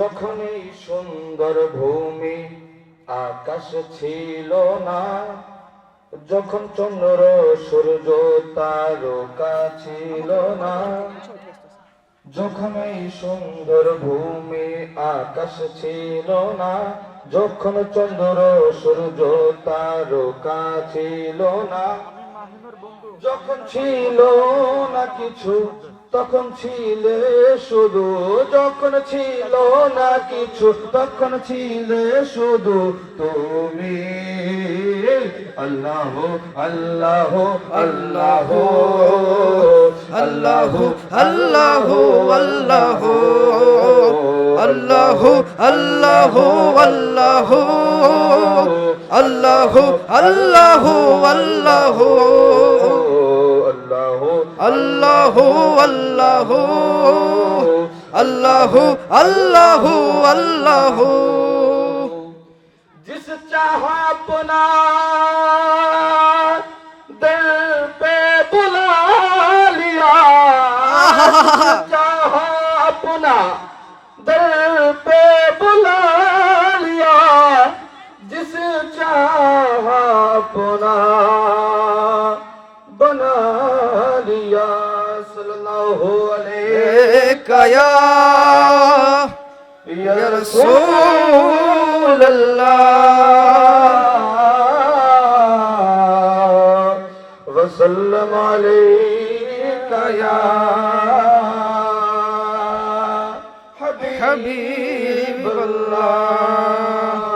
যখন এই সুন্দর ভূমি আকাশ ছিল না, যখন চন্দ্র সূর্য তারকা ছিল না, যখন এই সুন্দর ভূমি আকাশ ছিল না, যখন চন্দ্র সূর্য তারকা ছিল না, যখন ছিল না কিছু তখন ছিলে শুধু, যখন ছিল না কিছু তখন ছিলে শুধু তুমি। আল্লাহ আল্লাহ আল্লাহ আল্লাহ আল্লাহ আল্লাহ আল্লাহ আল্লাহ আল্লাহ আল্লাহ আল্লাহ আল্লাহ আল্লাহ আল্লাহ আল্লাহ আল্লাহ আল্লাহ जिस चाहा अपना दिल पे बुला लिया, चाहा अपना दिल पे बुला लिया, जिस चाहा अपना बना लिया। सल्लल्लाहु अलैहि या रसूल अल्लाह वसल्लम अलैका या हबीब अल्लाह।